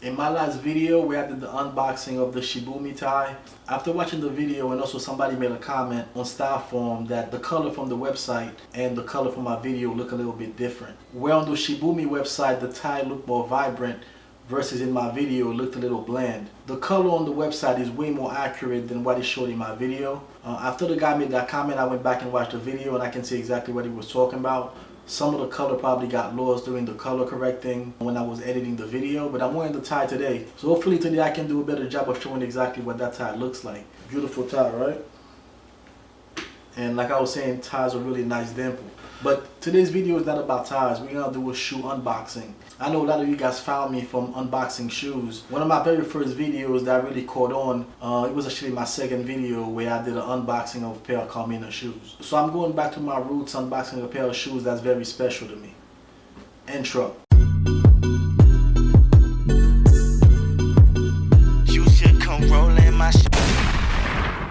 In my last video where I did the unboxing of the Shibumi tie, after watching the video and also somebody made a comment on Styleform that the color from the website and the color from my video look a little bit different. Where on the Shibumi website the tie looked more vibrant versus in my video it looked a little bland. The color on the website is way more accurate than what it showed in my video. After the guy made that comment, I went back and watched the video and I can see exactly what he was talking about. Some of the color probably got lost during the color correcting when I was editing the video, but I'm wearing the tie today. So hopefully today I can do a better job of showing exactly what that tie looks like. Beautiful tie, right? And like I was saying, ties are really nice dimple. But today's video is not about ties. We're gonna do a shoe unboxing. I know a lot of you guys found me from unboxing shoes. One of my very first videos that really caught on, it was actually my second video where I did an unboxing of a pair of Carmina shoes. So I'm going back to my roots, unboxing a pair of shoes that's very special to me. Intro. You should come rolling my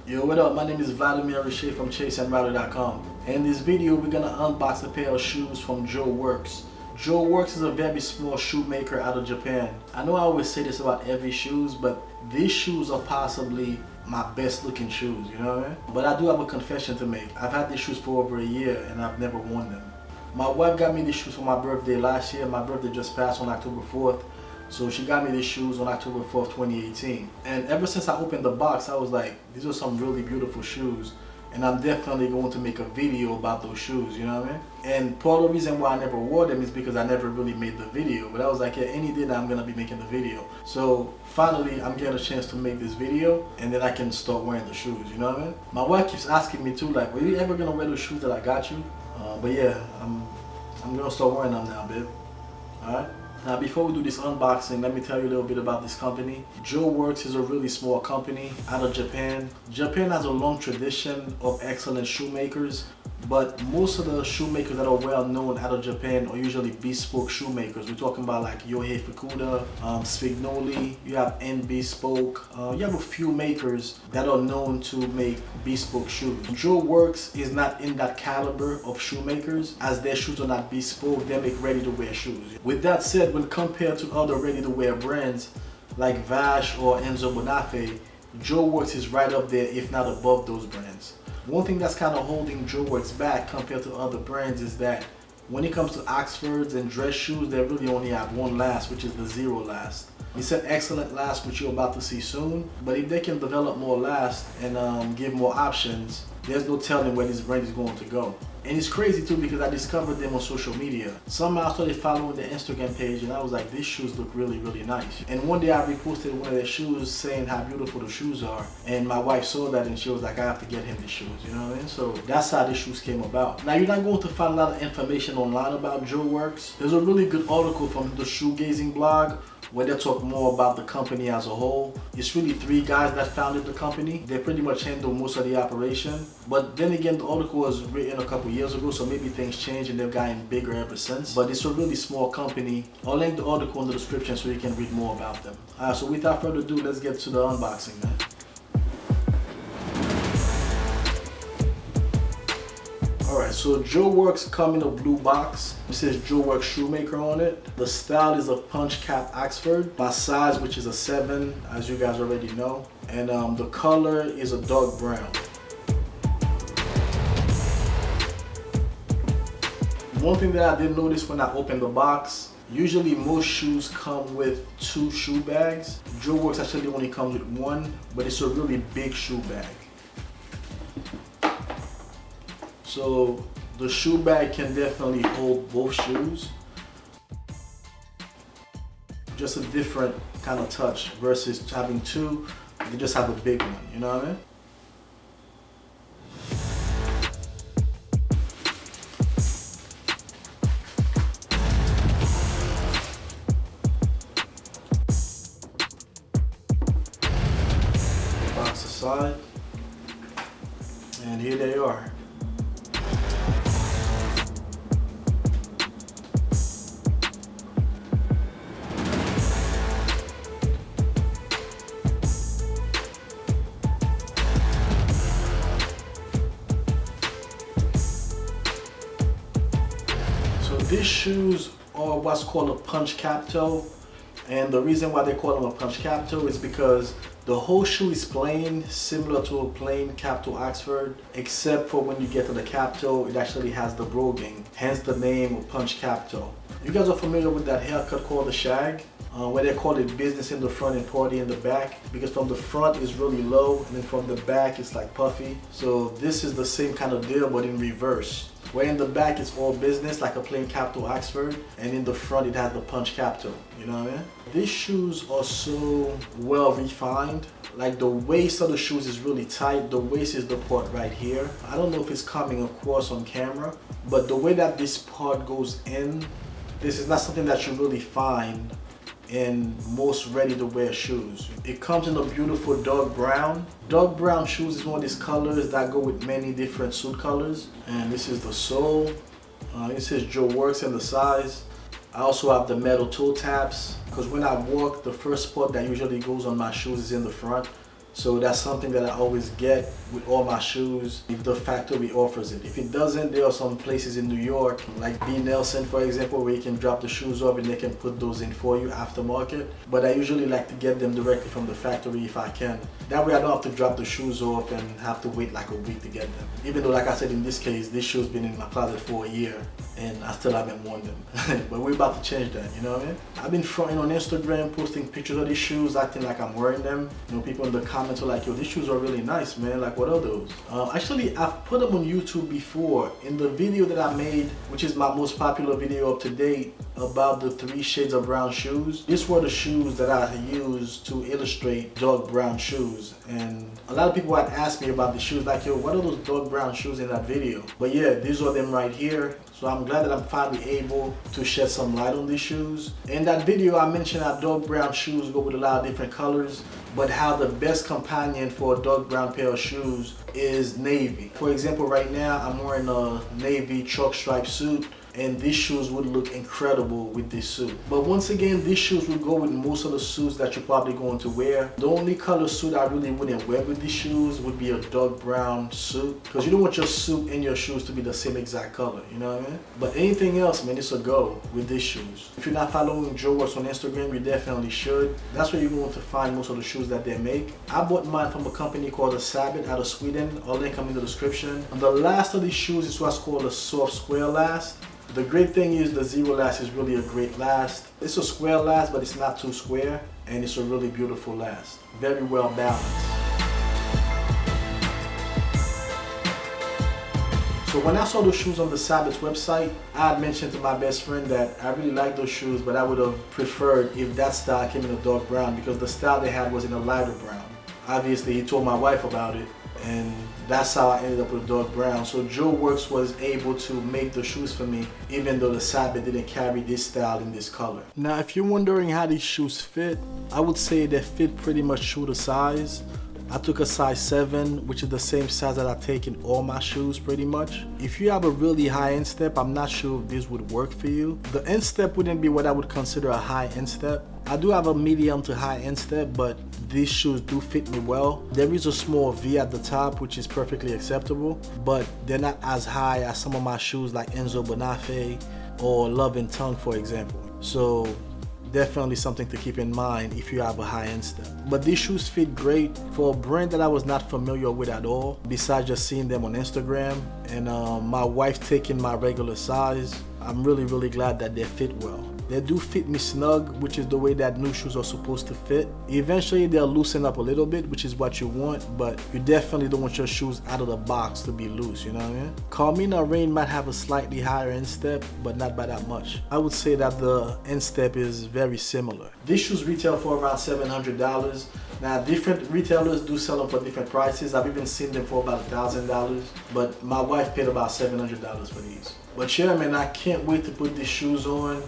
Yo, what up? My name is Vladimir Riché from chaseandrider.com. In this video, we're gonna unbox a pair of shoes from Joe Works. Joe Works is a very small shoemaker out of Japan. I know I always say this about every shoes, but these shoes are possibly my best looking shoes, you know what I mean? But I do have a confession to make. I've had these shoes for over a year and I've never worn them. My wife got me these shoes for my birthday last year. My birthday just passed on October 4th. So she got me these shoes on October 4th, 2018. And ever since I opened the box, I was like, these are some really beautiful shoes. And I'm definitely going to make a video about those shoes, you know what I mean? And part of the reason why I never wore them is because I never really made the video. But I was like, yeah, any day that I'm gonna be making the video. So finally, I'm getting a chance to make this video and then I can start wearing the shoes, you know what I mean? My wife keeps asking me too, like, were you ever gonna wear the shoes that I got you? But yeah, I'm gonna start wearing them now, babe. Alright? Now before we do this unboxing, let me tell you a little bit about this company. Joe Works is a really small company out of Japan. Japan has a long tradition of excellent shoemakers, but most of the shoemakers that are well known out of Japan are usually bespoke shoemakers. We're talking about like Yohei Fukuda, Spignoli, you have N Bespoke. You have a few makers that are known to make bespoke shoes. Joe Works is not in that caliber of shoemakers, as their shoes are not bespoke, they make ready-to-wear shoes. With that said, when compared to other ready-to-wear brands like Vash or Enzo Bonafé, Joe Works is right up there, if not above those brands. One thing that's kind of holding Joe Works back compared to other brands is that when it comes to Oxfords and dress shoes, they really only have one last, which is the zero last. It's an excellent last, which you're about to see soon, but if they can develop more last and give more options, there's no telling where this brand is going to go. And it's crazy too because I discovered them on social media. Somehow I started following their Instagram page and I was like, these shoes look really, really nice. And one day I reposted one of their shoes saying how beautiful the shoes are. And my wife saw that and she was like, I have to get him the shoes, you know what I mean? So that's how these shoes came about. Now you're not going to find a lot of information online about Joe Works. There's a really good article from the Shoegazing blog where they talk more about the company as a whole. It's really three guys that founded the company. They pretty much handle most of the operation. But then again, the article was written a couple years ago, so maybe things changed and they've gotten bigger ever since. But it's a really small company. I'll link the article in the description so you can read more about them. So without further ado, let's get to the unboxing, man. Alright, so Joe Works come in a blue box. It says Joe Works Shoemaker on it. The style is a punch cap Oxford. My size, which is a 7, as you guys already know. And the color is a dark brown. One thing that I did notice when I opened the box, usually most shoes come with 2 shoe bags. Joe Works actually only comes with 1, but it's a really big shoe bag. So the shoe bag can definitely hold both shoes. Just a different kind of touch versus having 2, you just have a big one, you know what I mean? Box aside, and here they are. These shoes are what's called a punch cap toe, And the reason why they call them a punch cap toe is because the whole shoe is plain, similar to a plain cap toe Oxford, except for when you get to the cap toe, it actually has the broguing, hence the name of punch cap toe. You guys are familiar with that haircut called the shag, where they call it business in the front and party in the back, because from the front it's really low and then from the back it's like puffy. So this is the same kind of deal but in reverse, where in the back it's all business like a plain cap toe Oxford, and in the front it has the punch cap toe. You know what I mean? These shoes are so well refined. Like the waist of the shoes is really tight. The waist is the part right here. I don't know if it's coming across on camera, but the way that this part goes in, this is not something that you really find in most ready-to-wear shoes. It comes in a beautiful dark brown. Dark brown shoes is one of these colors that go with many different suit colors. And this is the sole. It says Joe Works in the size. I also have the metal toe taps, because when I walk, the first part that usually goes on my shoes is in the front. So that's something that I always get with all my shoes if the factory offers it. If it doesn't, there are some places in New York, like B. Nelson for example, where you can drop the shoes off and they can put those in for you aftermarket. But I usually like to get them directly from the factory if I can. That way I don't have to drop the shoes off and have to wait like a week to get them. Even though, like I said, in this case, this shoe's been in my closet for a year and I still haven't worn them. But we're about to change that, you know what I mean? I've been fronting on Instagram, posting pictures of these shoes, acting like I'm wearing them. You know, people in the comments are like, yo, these shoes are really nice, man. Like, what are those? Actually, I've put them on YouTube before. In the video that I made, which is my most popular video up to date, about the 3 shades of brown shoes. These were the shoes that I used to illustrate dark brown shoes. And a lot of people had asked me about the shoes, like, yo, what are those dark brown shoes in that video? But yeah, these are them right here. So I'm glad that I'm finally able to shed some light on these shoes. In that video, I mentioned how dark brown shoes go with a lot of different colors, but how the best companion for a dark brown pair of shoes is navy. For example, right now, I'm wearing a navy chalk stripe suit, and these shoes would look incredible with this suit. But once again, these shoes would go with most of the suits that you're probably going to wear. The only color suit I really wouldn't wear with these shoes would be a dark brown suit, because you don't want your suit and your shoes to be the same exact color, you know what I mean? But anything else, man, it's a go with these shoes. If you're not following Joe Works on Instagram, you definitely should. That's where you're going to find most of the shoes that they make. I bought mine from a company called the Sabbath out of Sweden. I'll link them in the description. And the last of these shoes is what's called a soft square last. The great thing is the zero last is really a great last. It's a square last, but it's not too square, and it's a really beautiful last. Very well balanced. So when I saw those shoes on the Sabbath website, I had mentioned to my best friend that I really like those shoes, but I would have preferred if that style came in a dark brown, because the style they had was in a lighter brown. Obviously, he told my wife about it, and that's how I ended up with dark brown. So Joe Works was able to make the shoes for me, even though the Sabbath didn't carry this style in this color. Now, if you're wondering how these shoes fit, I would say they fit pretty much true to size. I took a size 7, which is the same size that I take in all my shoes pretty much. If you have a really high instep, I'm not sure if this would work for you. The instep wouldn't be what I would consider a high instep. I do have a medium to high instep, but these shoes do fit me well. There is a small V at the top, which is perfectly acceptable, but they're not as high as some of my shoes like Enzo Bonafe or Love and Tongue, for example. So definitely something to keep in mind if you have a high instep. But these shoes fit great for a brand that I was not familiar with at all, besides just seeing them on Instagram, and my wife taking my regular size. I'm really glad that they fit well. They do fit me snug, which is the way that new shoes are supposed to fit. Eventually they'll loosen up a little bit, which is what you want, but you definitely don't want your shoes out of the box to be loose, you know what I mean? Carmina Rain might have a slightly higher instep, but not by that much. I would say that the instep is very similar. These shoes retail for around $700. Now, different retailers do sell them for different prices. I've even seen them for about $1,000, but my wife paid about $700 for these. But yeah, man, I can't wait to put these shoes on.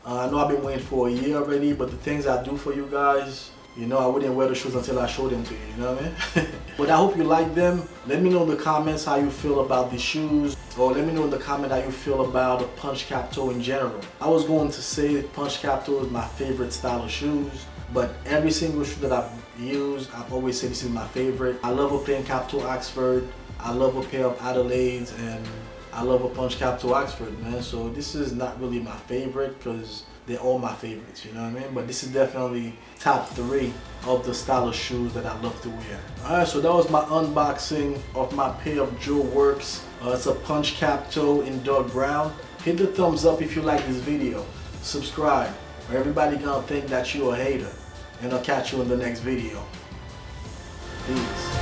I know I've been waiting for a year already, but the things I do for you guys, you know, I wouldn't wear the shoes until I show them to you, you know what I mean? But I hope you like them. Let me know in the comments how you feel about these shoes, or let me know in the comment how you feel about a punch cap toe in general. I was going to say punch cap toe is my favorite style of shoes, but every single shoe that I've used, I've always said this is my favorite. I love a plain cap toe Oxford. I love a pair of Adelaides, and I love a punch cap toe Oxford, man. So this is not really my favorite because they're all my favorites, you know what I mean? But this is definitely top 3 of the style of shoes that I love to wear. Alright, so that was my unboxing of my pair of Joe Works. It's a punch cap toe in dark brown. Hit the thumbs up if you like this video. Subscribe, or everybody gonna think that you're a hater. And I'll catch you in the next video. Peace.